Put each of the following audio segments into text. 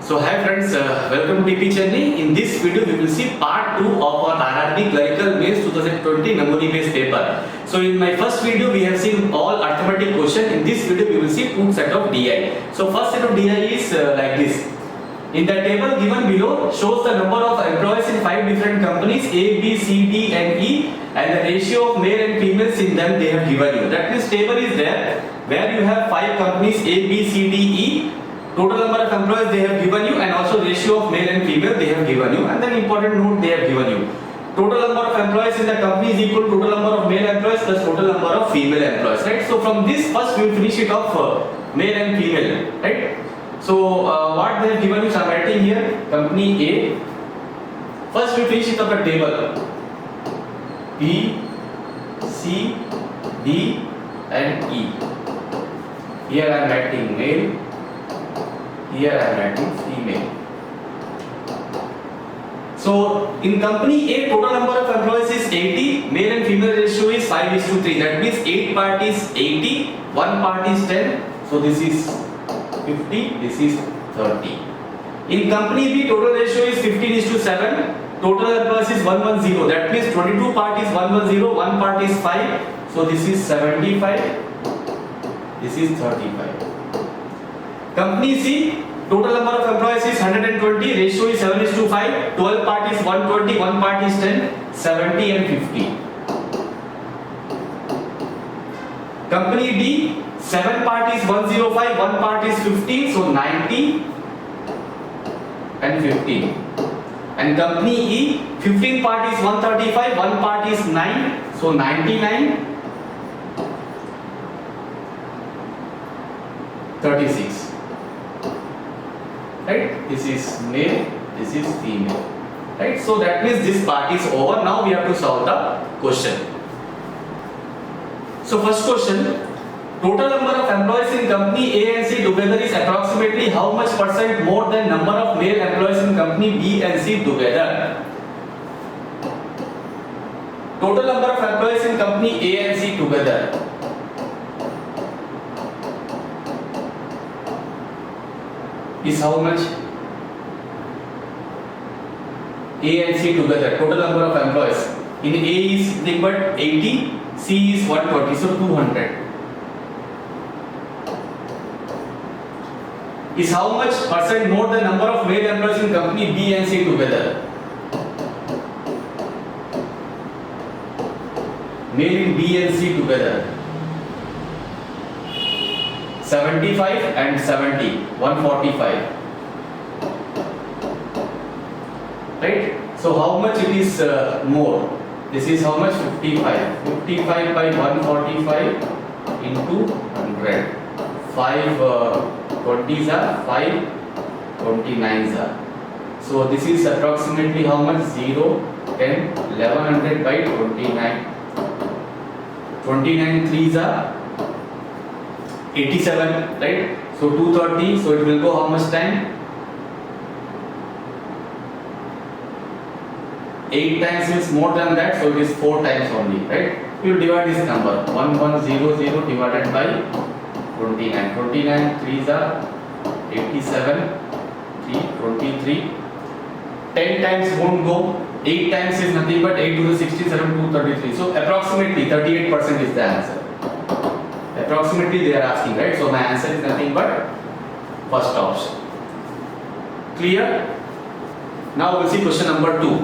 So hi friends, welcome to TP Chennai. In this video we will see part 2 of our RRB Clerical Mains 2020 memory based paper. So in my first video we have seen all arithmetic question. In this video we will see two set of DI. So first set of DI is like this. In the table given below shows the number of employees in 5 different companies A, B, C, D and E and the ratio of male and females in them they have given you. That means table is there where you have 5 companies A, B, C, D, E. Total number of employees they have given you and also ratio of male and female they have given you, and then important note they have given you. Total number of employees in the company is equal to total number of male employees plus total number of female employees, right? So from this first we will finish it off male and female, right? So what they have given you, so I am writing here company A. First we finish it off the table B, C, D and E. Here I am writing male. Here I am writing female. So in company A, total number of employees is 80, male and female ratio is 5:3. That means 8 part is 80, 1 part is 10. So this is 50, this is 30. In company B, total ratio is 15:7. Total employees is 110. That means 22 part is 110, 1 part is 5. So this is 75. This is 35. Company C, total number of employees is 120, ratio is 7:5, 12 part is 120, 1 part is 10, 70 and 50. Company D, 7 part is 105, 1 part is 15, so 90 and 15. And company E, 15 part is 135, 1 part is 9, so 99, 36. Right, this is male, this is female, right? So that means this part is over. Now we have to solve the question. So first question, total number of employees in company A and C together is approximately how much percent more than number of male employees in company B and C together? Total number of employees in company A and C together is how much? A and C together, total number of employees in A is nothing but 80, C is 120, so 200 is how much percent more than number of male employees in company B and C together? Male in B and C together 75 and 70, 145, right? So how much it is more? This is how much? 55. 55 by 145 into 100. 5 20s are 5 29s are. So this is approximately how much? 0, 10, 1100 by 29. 29 3s are 87, right? So 230, so it will go how much time? 8 times is more than that, so it is 4 times only, right? We will divide this number 1100 divided by 29. 29 3s are 87, 3 23. 10 times won't go. 8 times is nothing but 8 to the 16, 7 233. So approximately 38% is the answer. Approximately they are asking, right? So my answer is nothing but first option. Clear? Now we'll see question number 2.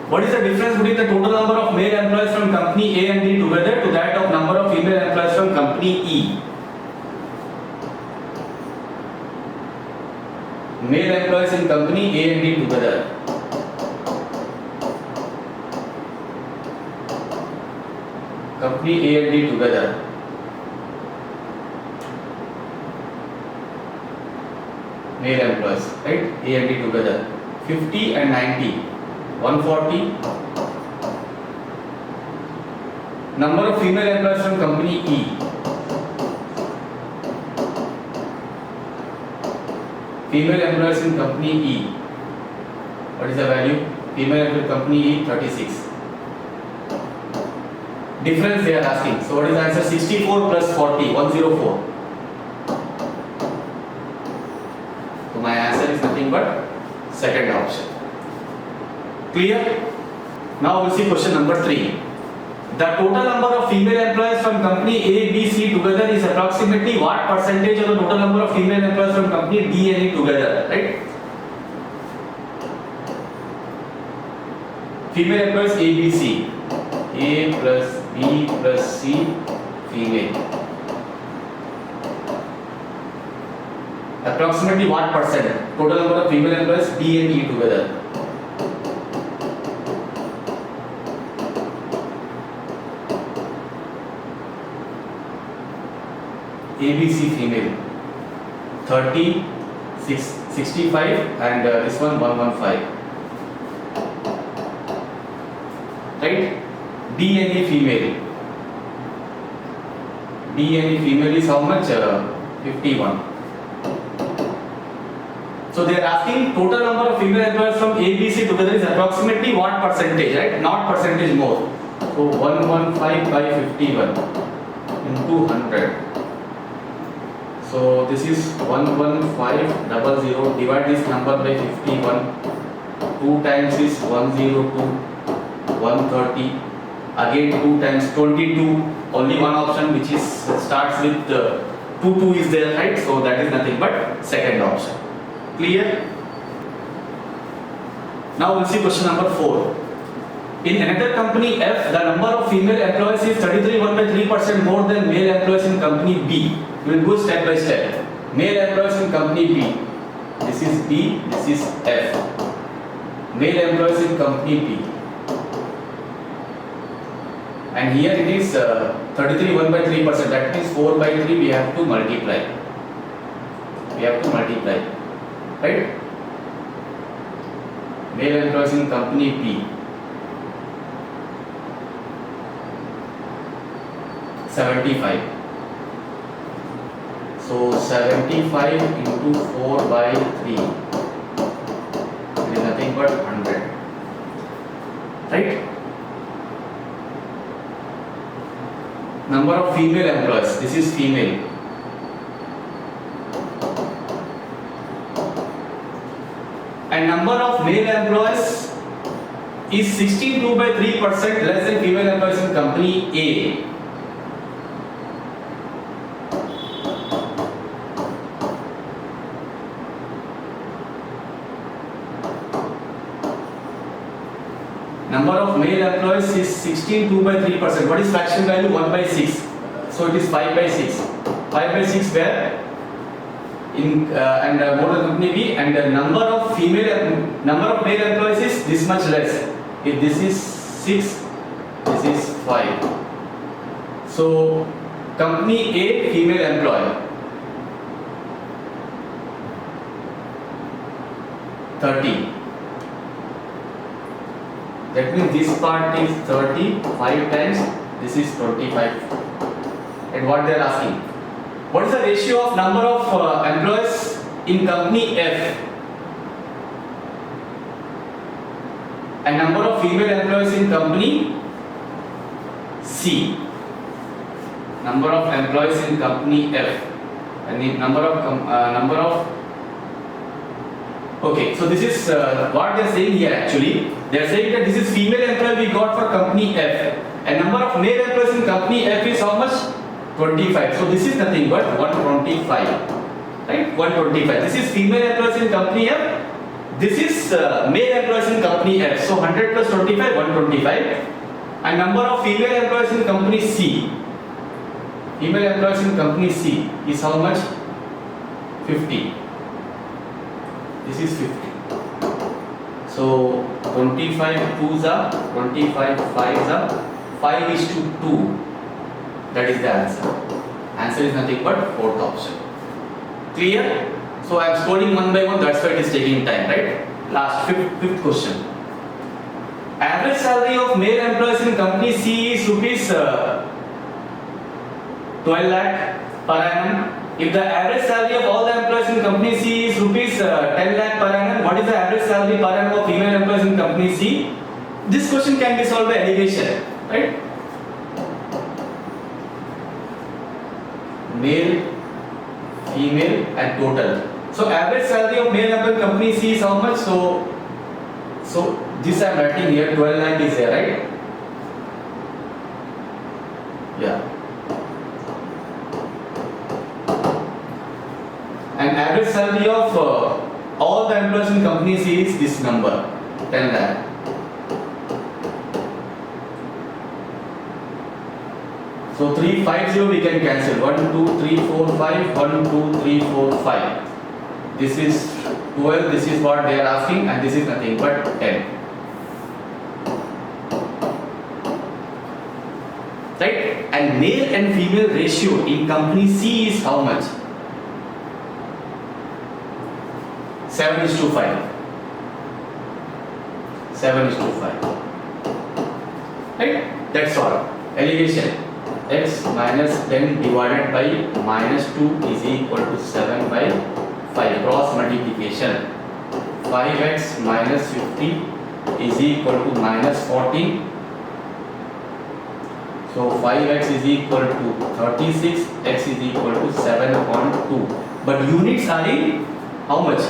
What is the difference between the total number of male employees from company A and D together to that of number of female employees from company E? Male employees in company A and D together. Company A and D together. Male employees, right? A and D together. 50 and 90, 140. Number of female employees from company E. Female employees in company E. What is the value? Female employees in company E 36. Difference they are asking. So what is the answer? 64 plus 40, 104. So my answer answer is nothing but second option. Clear? Now we'll see question number 3. The total number of female employees from company A, B, C together is approximately what percentage of the total number of female employees from company D and E together, right? Female employees A, B, C. A plus B plus C female. Approximately what percent? Total number of female employees D and E together. ABC female 30, 65 and this one 115, right? D and E female. D and E female is how much? 51. So they are asking total number of female employees from ABC together is approximately what percentage, right? Not percentage more. So 115 by 51 into 100. So this is 11500. Divide this number by 51. 2 times is 102. 130. Again 2 times 22. Only one option which is starts with 2 is there, right? So that is nothing but second option. Clear? Now we'll see question number 4. In another company F, the number of female employees is 33.3% more than male employees in company B. We will go step by step. Male employees in company B. This is B, this is F. Male employees in company B. And here it is 33.3%. That means 4 by 3 we have to multiply. Right? Male employees in company B. 75. So 75 into 4 by 3. It is nothing but 100. Right? Number of female employees. This is female. And number of male employees is 62 by 3% less than female employees in company A. Number of male employees is 16 by 3%. What is fraction value? 1 by 6. So it is 5 by 6. 5 by 6 where? In more than company B, and the number of male employees is this much less. If this is 6, this is 5. So company A female employee 30. That means this part is 30, 5 times, this is 25. And what they are asking? What is the ratio of number of employees in company F and number of female employees in company C? Number of employees in company F and the number of okay, so this is what they are saying here actually. They are saying that this is female employee we got for company F and number of male employees in company F is how much? 25. So this is nothing but 125. Right? 125. This is female employees in company F. This is male employees in company F. So 100 plus 25, 125. And number of female employees in company C. Female employees in company C is how much? 50. This is 50. So 25 2s are 25 5s are 5:2. That is the answer. Answer is nothing but fourth option. Clear? So I am scoring one by one. That's why it is taking time, right? Last fifth question. Average salary of male employees in company C is rupees 12 lakh per annum. If the average salary of all the employees in company C is rupees 10 lakh per annum, what is the average salary per annum of female employees in company C? This question can be solved by elimination, right? Male, female and total. So average salary of male employee in company C is how much? So this I am writing here, 12 lakh is there, right? Yeah. And average salary of all the employees in company C is this number, 10 lakh. So 350 we can cancel. 1, 2, 3, 4, 5. 1, 2, 3, 4, 5. This is 12. This is what they are asking, and this is nothing but 10. Right? And male and female ratio in company C is how much? 7:5. 7:5. Right? That's all. Elevation. X minus 10 divided by minus 2 is equal to 7 by 5. Cross multiplication. 5x minus 50 is equal to minus 14. So 5x is equal to 36. X is equal to 7.2. But units are in how much?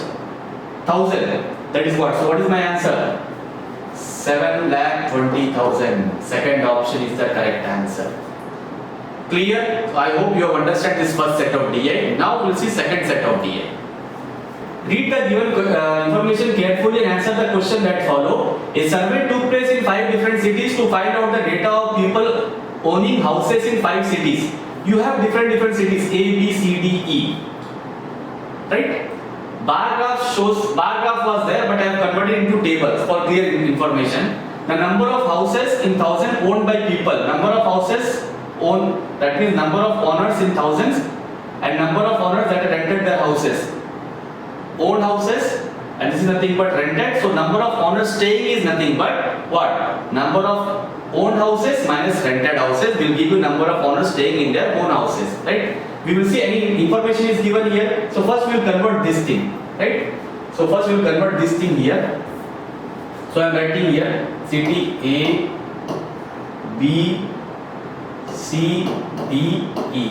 1000. That is what? So what is my answer? 7,20,000. Second option is the correct answer. Clear? So I hope you have understood this first set of DA. Now we'll see second set of DA. Read the given information carefully and answer the question that follow. A survey took place in 5 different cities to find out the data of people owning houses in 5 cities. You have different cities A, B, C, D, E. Right? Bar graph was there, but I have converted into tables for clear information. The number of houses in 1000 owned by people. Number of houses owned, that means number of owners in thousands, and number of owners that rented their houses. Owned houses, and this is nothing but rented. So number of owners staying is nothing but what? Number of owned houses minus rented houses will give you number of owners staying in their own houses, right? We will see any information is given here. So first we will convert this thing, right? So first we will convert this thing here. So I am writing here city A, B, C, D, E.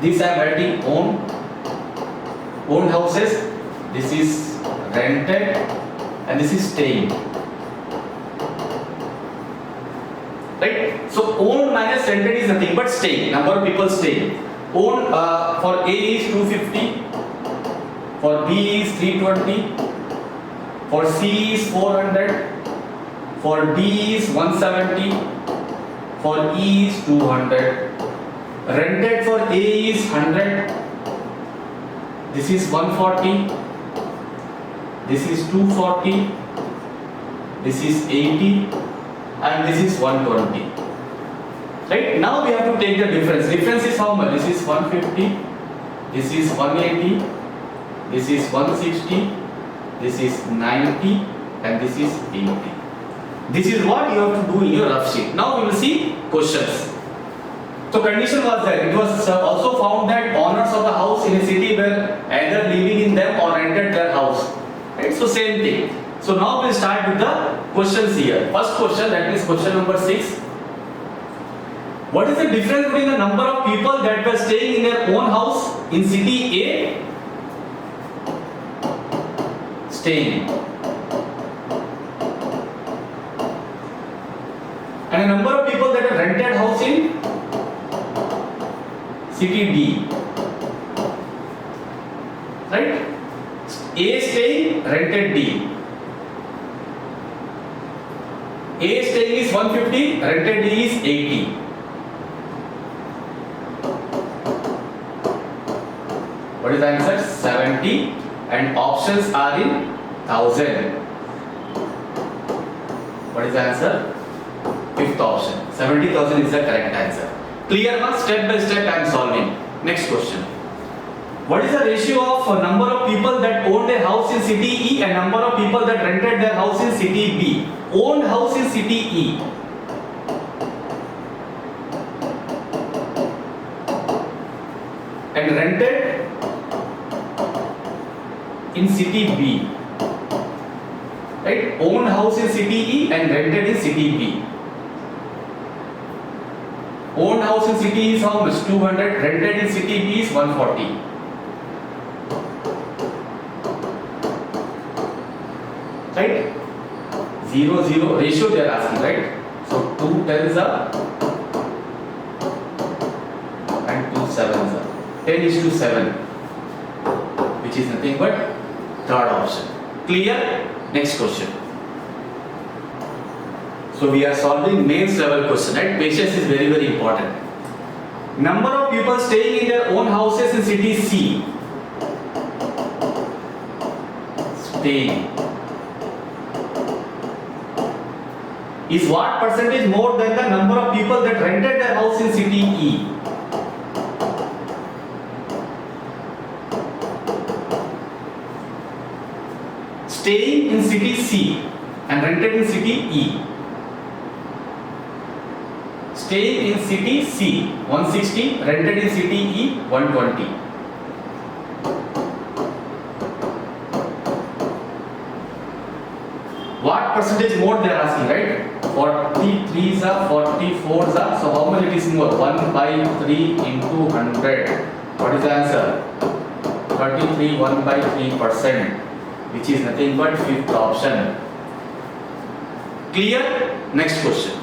This I am writing owned houses. This is rented, and this is staying. Right? So owned minus rented is nothing but staying. Number of people staying. Owned for A is 250, for B is 320, for C is 400, for D is 170, for E is 200. Rented for A is 100. This is 140. This is 240. This is 80, and this is 120. Right? Now we have to take the difference. Difference is how much? This is 150. This is 180. This is 160. This is 90, and this is 80. This is what you have to do in your rough sheet. Now we will see questions. So condition was there. It was also found that owners of the house in a city were either living in them or rented their house. Right? So same thing. So now we'll start with the questions here. First question, that is question number 6. What is the difference between the number of people that were staying in their own house in city A? Staying. And the number of people that are rented house in city D. Right? A staying, rented D. A staying is 150, rented D is 80. What is the answer? 70, and options are in 1000. What is the answer? Fifth option. 70,000 is the correct answer. Clear one? Step by step I am solving. Next question. What is the ratio of number of people that owned a house in city E and number of people that rented their house in city B? Owned house in city E. And rented in city B. Right? Owned house in city E and rented in city B. Owned house in city is how much? 200. Rented in city B is 140. right? 0, 0 ratio they are asking, right? So 2 tens are and 2 sevens are 10:7, which is nothing but third option. Clear? Next question. So we are solving mains level question, right? Patience is very, very important. Number of people staying in their own houses in city C. Staying is what percentage more than the number of people that rented their house in city E? Staying in city C and rented in city E. Staying in city C 160, rented in city E 120. What percentage more they are asking, right? 43s are 44s are. So how much it is more? 1 by 3 into 100. What is the answer? 33 1 by 3%, which is nothing but fifth option. Clear? Next question.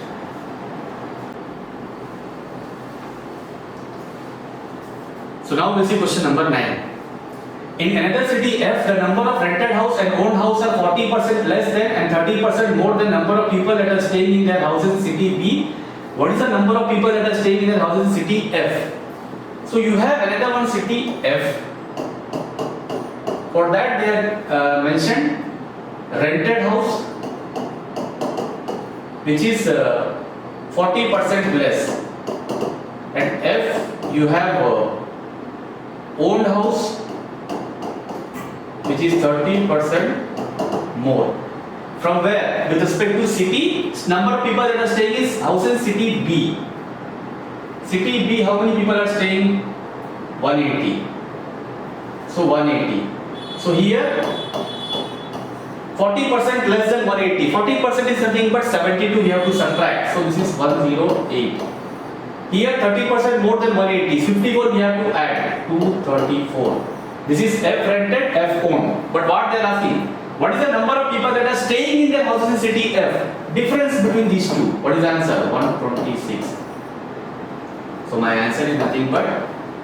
So now we'll see question number 9. In another city F, the number of rented house and owned house are 40% less than and 30% more than number of people that are staying in their houses in city B. What is the number of people that are staying in their houses in city F? So you have another one city F. For that they are mentioned rented house, which is 40% less, and F you have owned house, which is 30% more. From where? With respect to city, number of people that are staying is house in city B. City B, how many people are staying? 180. So 180. So here 40% less than 180. 40% is nothing but 72. We have to subtract. So this is 108. Here 30% more than 180. 54 we have to add. 234. This is F rented, F owned. But what they are asking? What is the number of people that are staying in their houses in city F? Difference between these two. What is the answer? 126. So my answer is nothing but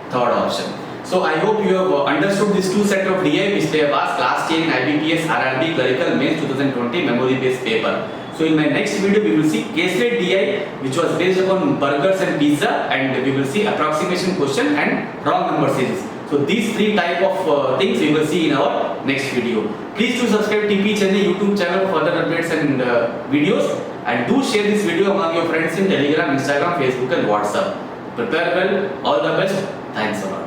third option. So I hope you have understood these two set of DI which they have asked last year in IBPS RRB Clerical Mains 2020 memory based paper. So in my next video we will see case rate DI which was based upon burgers and pizza, and we will see approximation question and wrong number series. So these three type of things we will see in our next video. Please do subscribe TP Chennai YouTube channel for further updates and videos, and do share this video among your friends in Telegram, Instagram, Facebook and WhatsApp. Prepare well. All the best. Thanks a lot.